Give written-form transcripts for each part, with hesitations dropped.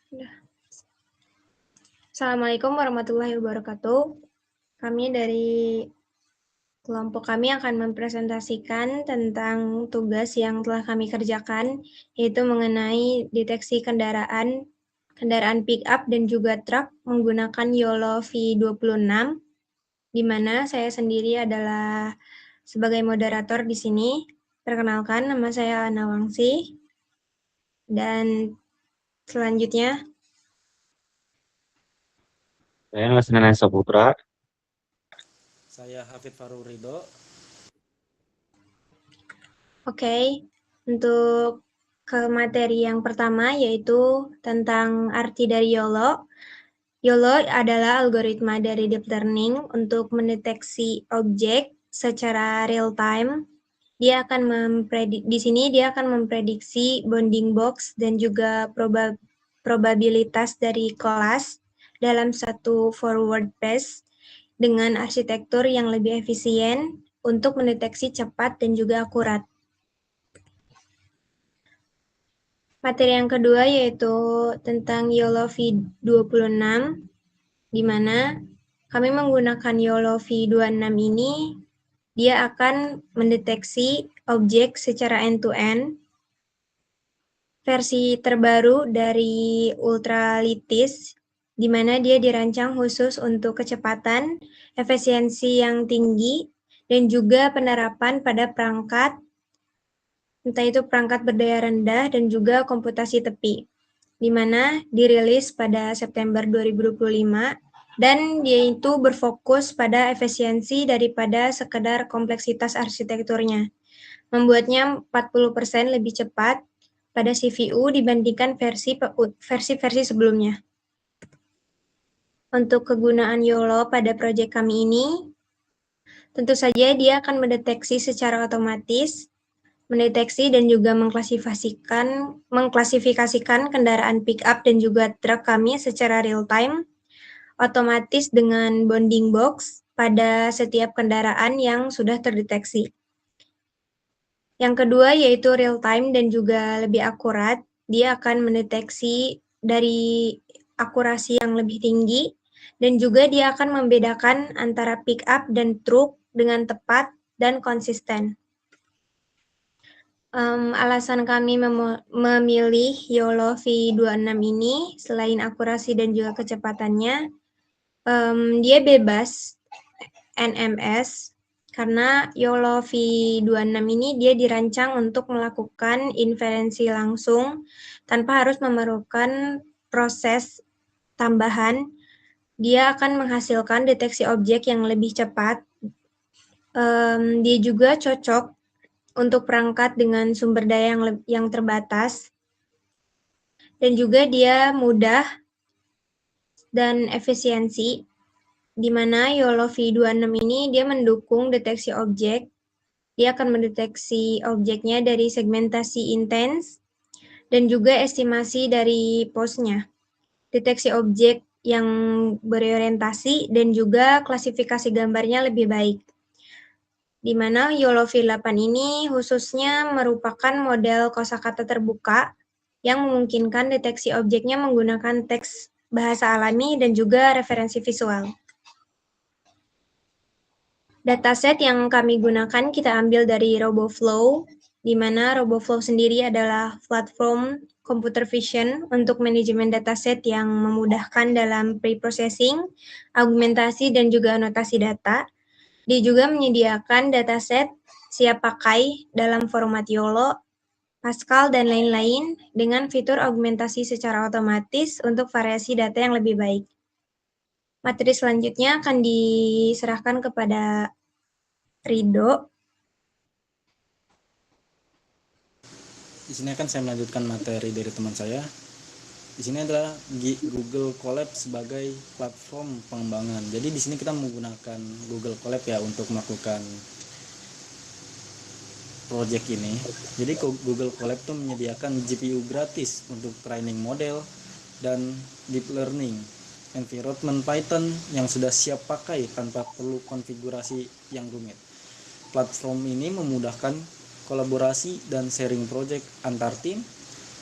Udah. Assalamualaikum warahmatullahi wabarakatuh. Kami dari kelompok kami akan mempresentasikan tentang tugas yang telah kami kerjakan, yaitu mengenai deteksi kendaraan pick up dan juga truk menggunakan YOLO V26, di mana saya sendiri adalah sebagai moderator di sini. Perkenalkan, nama saya Ana Wangsi. Dan selanjutnya, Saya Nasrina Saputra. Saya Hafid Farul Ridho. Oke, untuk ke materi yang pertama yaitu tentang arti dari YOLO. YOLO adalah algoritma dari deep learning untuk mendeteksi objek secara real time. Di sini dia akan memprediksi bounding box dan juga probabilitas dari kelas dalam satu forward pass dengan arsitektur yang lebih efisien untuk mendeteksi cepat dan juga akurat. Materi yang kedua yaitu tentang YOLO V26, di mana kami menggunakan YOLO V26 ini, dia akan mendeteksi objek secara end-to-end. Versi terbaru dari Ultralitis, di mana dia dirancang khusus untuk kecepatan, efisiensi yang tinggi, dan juga penerapan pada perangkat entah itu perangkat berdaya rendah dan juga komputasi tepi, di mana dirilis pada September 2025, dan dia itu berfokus pada efisiensi daripada sekedar kompleksitas arsitekturnya, membuatnya 40% lebih cepat pada CPU dibandingkan versi sebelumnya. Untuk kegunaan YOLO pada proyek kami ini, tentu saja dia akan mendeteksi secara otomatis, mendeteksi dan juga mengklasifikasikan kendaraan pick up dan juga truk kami secara real time, otomatis dengan bounding box pada setiap kendaraan yang sudah terdeteksi. Yang kedua yaitu real time dan juga lebih akurat, dia akan mendeteksi dari akurasi yang lebih tinggi, dan juga dia akan membedakan antara pick up dan truk dengan tepat dan konsisten. Alasan kami memilih YOLO V26 ini, selain akurasi dan juga kecepatannya, dia bebas NMS, karena YOLO V26 ini dia dirancang untuk melakukan inferensi langsung tanpa harus memerlukan proses tambahan. Dia akan menghasilkan deteksi objek yang lebih cepat. Dia juga cocok untuk perangkat dengan sumber daya yang terbatas, dan juga dia mudah dan efisiensi, di mana YOLO V26 ini dia mendukung deteksi objek. Dia akan mendeteksi objeknya dari segmentasi intens dan juga estimasi dari pose-nya, deteksi objek yang berorientasi, dan juga klasifikasi gambarnya lebih baik. Di mana YOLO V8 ini khususnya merupakan model kosakata terbuka yang memungkinkan deteksi objeknya menggunakan teks bahasa alami dan juga referensi visual. Dataset yang kami gunakan kita ambil dari RoboFlow, di mana RoboFlow sendiri adalah platform computer vision untuk manajemen dataset yang memudahkan dalam pre-processing, augmentasi, dan juga anotasi data. Dia juga menyediakan dataset siap pakai dalam format YOLO, Pascal, dan lain-lain dengan fitur augmentasi secara otomatis untuk variasi data yang lebih baik. Materi selanjutnya akan diserahkan kepada Ridho. Di sini akan saya melanjutkan materi dari teman saya. Di sini adalah Google Colab sebagai platform pengembangan. Jadi di sini kita menggunakan Google Colab ya untuk melakukan project ini. Jadi Google Colab itu menyediakan GPU gratis untuk training model dan deep learning environment Python yang sudah siap pakai tanpa perlu konfigurasi yang rumit. Platform ini memudahkan kolaborasi dan sharing project antar tim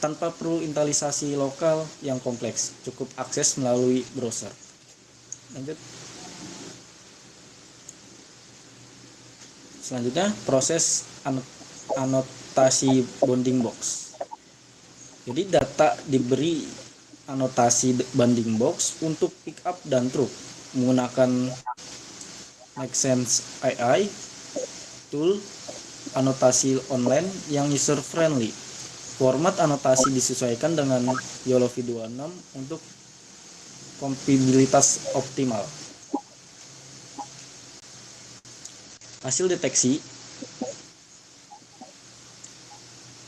tanpa perlu instalisasi lokal yang kompleks, cukup akses melalui browser. Lanjut. Selanjutnya proses anotasi bounding box. Jadi data diberi anotasi bounding box untuk pick up dan true menggunakan Maxence AI tool anotasi online yang user friendly. Format anotasi disesuaikan dengan YOLO V26 untuk kompatibilitas optimal. Hasil deteksi.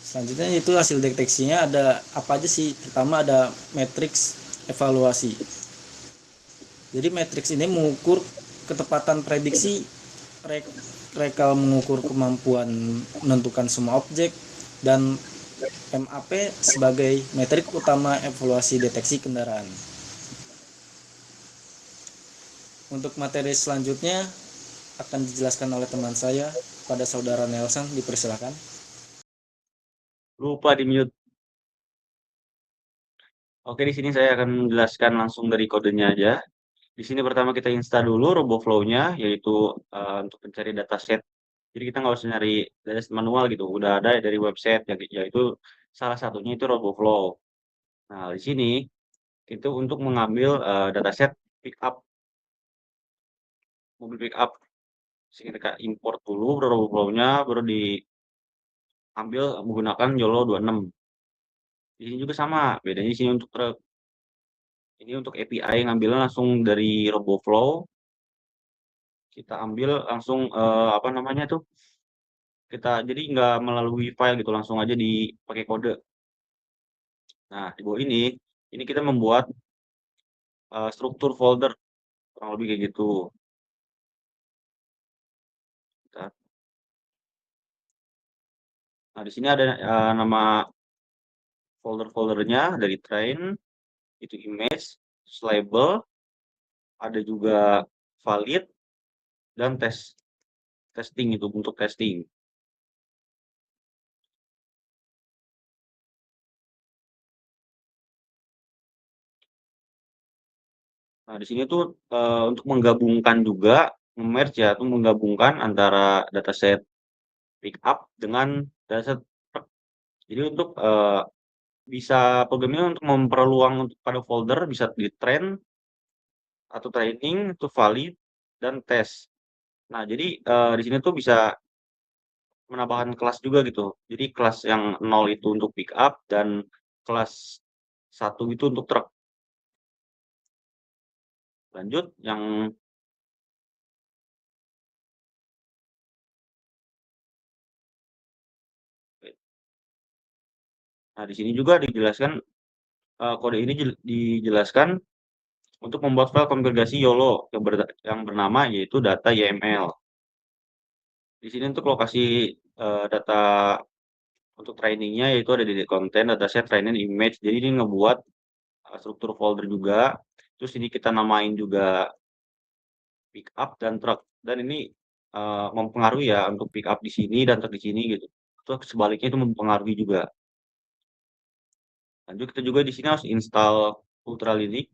Selanjutnya itu hasil deteksinya ada apa aja sih? Pertama ada matriks evaluasi. Jadi matriks ini mengukur ketepatan prediksi, rekal mengukur kemampuan menentukan semua objek, dan MAP sebagai metrik utama evaluasi deteksi kendaraan. Untuk materi selanjutnya akan dijelaskan oleh teman saya pada saudara Nelson, dipersilakan. Lupa di mute. Oke, di sini saya akan menjelaskan langsung dari kodenya aja. Di sini pertama kita install dulu RoboFlow-nya, yaitu untuk mencari dataset. Jadi kita nggak usah nyari dataset manual gitu, udah ada dari website, yaitu salah satunya itu RoboFlow. Nah, di sini itu untuk mengambil dataset pickup, mobil pickup. Sini kita import dulu RoboFlow-nya, baru diambil menggunakan YOLO 26. Di sini juga sama, bedanya di sini untuk truk. Ini untuk API ngambilnya langsung dari RoboFlow. Kita ambil langsung apa namanya tuh? Jadi nggak melalui file gitu, langsung aja dipakai kode. Nah, di bawah ini kita membuat struktur folder kurang lebih kayak gitu. Bentar. Nah, di sini ada nama folder-foldernya dari train, itu image, label, ada juga valid dan testing itu untuk testing. Nah, di sini tuh untuk menggabungkan juga merge ya, tuh menggabungkan antara dataset pickup dengan dataset truk. Jadi untuk bisa programnya untuk memperluang untuk pada folder bisa di train atau training itu valid dan tes. Nah, jadi di sini tuh bisa menambahkan kelas juga gitu. Jadi kelas yang 0 itu untuk pickup dan kelas 1 itu untuk truk. Lanjut yang Nah, di sini juga dijelaskan kode ini dijelaskan untuk membuat file konfigurasi YOLO yang bernama yaitu data YML. Di sini untuk lokasi data untuk trainingnya yaitu ada di konten, dataset, training, image. Jadi ini ngebuat struktur folder juga. Terus ini kita namain juga pickup dan truck. Dan ini mempengaruhi ya untuk pickup di sini dan truk di sini gitu. Terus sebaliknya itu mempengaruhi juga. Lanjut kita juga di sini harus install Ultralinux.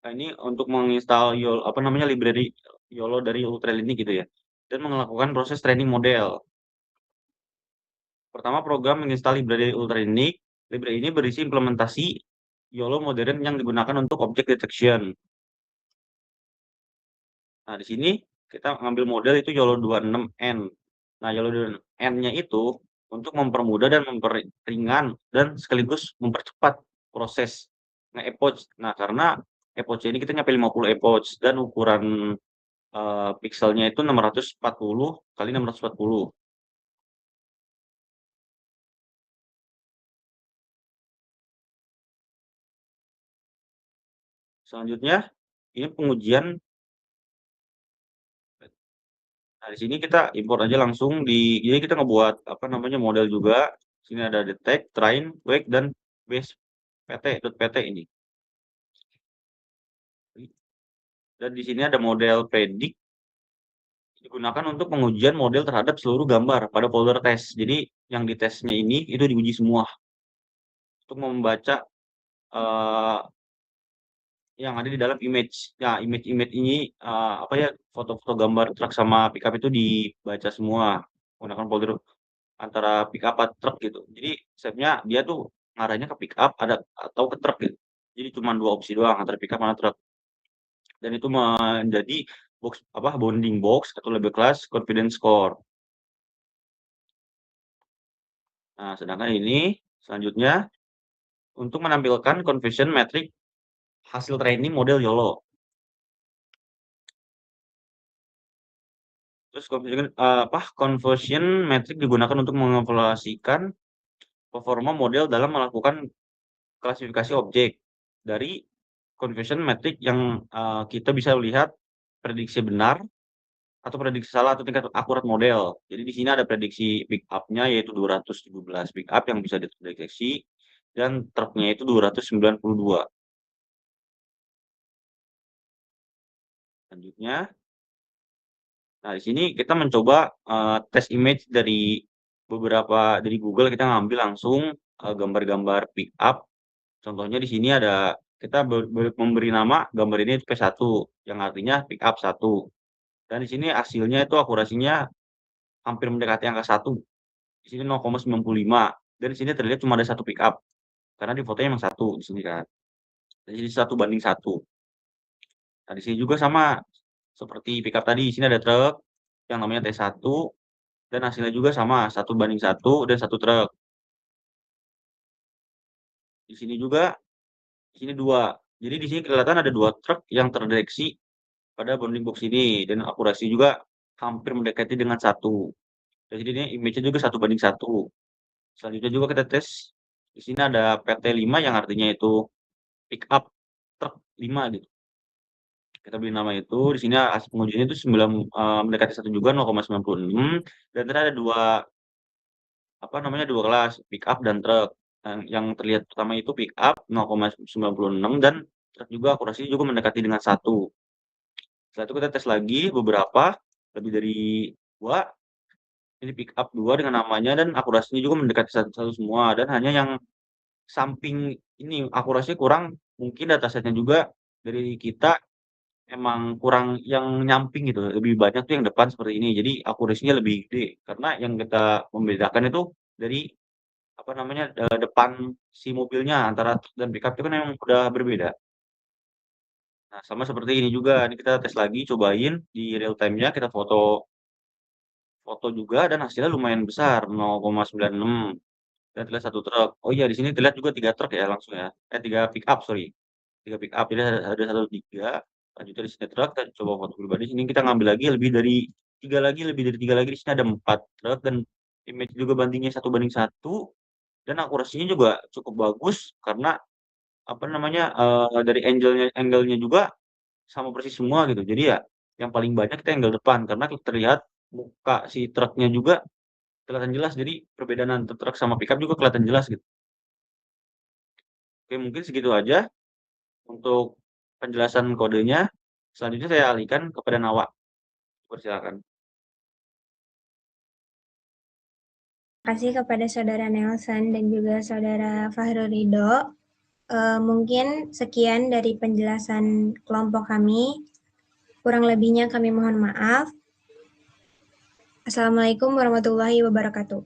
Nah, ini untuk menginstal apa namanya library YOLO dari Ultralinux gitu ya. Dan melakukan proses training model. Pertama program menginstal library Ultralinux. Library ini berisi implementasi YOLO modern yang digunakan untuk object detection. Nah, di sini kita ngambil model itu YOLO 26N. Nah, YOLO 26N-nya itu untuk mempermudah dan memperingan dan sekaligus mempercepat proses nge-epoch. Nah, karena epoch ini kita nyampe 50 epoch dan ukuran pixelnya itu 640 kali 640. Selanjutnya, ini pengujian. Nah, di sini kita import aja langsung jadi kita ngebuat apa namanya model juga. Sini ada detect, train, wake, dan base pt ini. Dan di sini ada model predict. digunakan untuk pengujian model terhadap seluruh gambar pada folder tes. Jadi yang ditesnya ini itu diuji semua untuk membaca yang ada di dalam image. Ya, image-image ini apa ya, foto-foto gambar truk sama pickup itu dibaca semua menggunakan folder antara pickup atau truk gitu. Jadi stepnya dia tuh ngarahnya ke pickup ada atau ke truk gitu. Jadi cuma dua opsi doang antara pickup sama truk. Dan itu menjadi box apa bounding box atau label class confidence score. Nah, sedangkan ini selanjutnya untuk menampilkan conversion metric hasil training model YOLO. Terus conversion metric digunakan untuk mengevaluasikan performa model dalam melakukan klasifikasi objek. Dari conversion metric yang kita bisa lihat prediksi benar atau prediksi salah atau tingkat akurat model. Jadi di sini ada prediksi pick up-nya yaitu 217 pick up yang bisa dideteksi dan truk-nya itu 292. Selanjutnya, nah di sini kita mencoba tes image dari dari Google, kita ngambil langsung gambar-gambar pick up. Contohnya di sini ada kita memberi nama gambar ini P1 yang artinya pick up 1. Dan di sini hasilnya itu akurasinya hampir mendekati angka 1. Di sini 0,95 dan di sini terlihat cuma ada satu pick up. Karena di fotonya memang 1 di sini kan. Di sini 1:1. Nah, di sini juga sama seperti pick up tadi, di sini ada truk yang namanya T1 dan hasilnya juga sama 1:1 dan satu truk. Di sini juga di sini 2. Jadi di sini kelihatan ada 2 truk yang terdeteksi pada bounding box ini dan akurasi juga hampir mendekati dengan 1. Dan jadi ini image-nya juga 1:1. Selanjutnya juga kita tes di sini ada PT5 yang artinya itu pick up truk 5 gitu. Kita beri nama itu, di sini hasil pengujiannya itu mendekati 1 juga 0,96 dan ternyata ada 2 kelas pick up dan truk. Yang terlihat pertama itu pick up 0,96 dan truk juga akurasinya juga mendekati dengan 1. Setelah itu kita tes lagi beberapa, lebih dari 2. Ini pick up 2 dengan namanya dan akurasinya juga mendekati 1 semua dan hanya yang samping ini akurasinya kurang, mungkin datasetnya juga dari kita emang kurang yang nyamping gitu, lebih banyak tuh yang depan seperti ini. Jadi akurasinya lebih gede karena yang kita membedakan itu dari depan si mobilnya antara truk dan pickup itu kan memang udah berbeda. Nah, sama seperti ini juga, ini kita tes lagi, cobain di real time-nya kita foto juga dan hasilnya lumayan besar 0,96 dan terlihat satu truk. Oh iya, di sini terlihat juga 3 truk ya langsung ya. 3 pick up, sorry. 3 pick up. Jadi ada 1, 3. Lanjutnya di sini truk, kita coba foto pribadi. Sini kita ngambil lagi lebih dari 3 lagi, lebih dari 3 lagi. Di sini ada 4 truk dan image juga bandingnya 1:1 dan akurasinya juga cukup bagus karena dari angle-nya juga sama persis semua gitu. Jadi ya yang paling banyak kita angle depan karena terlihat muka si truknya juga kelihatan jelas. Jadi perbedaan antara truk sama pickup juga kelihatan jelas gitu. Oke, mungkin segitu aja untuk penjelasan kodenya. Selanjutnya saya alihkan kepada Nawa. Persilakan. Terima kasih kepada Saudara Nelson dan juga Saudara Fahrul Ridho. Mungkin sekian dari penjelasan kelompok kami. Kurang lebihnya kami mohon maaf. Assalamualaikum warahmatullahi wabarakatuh.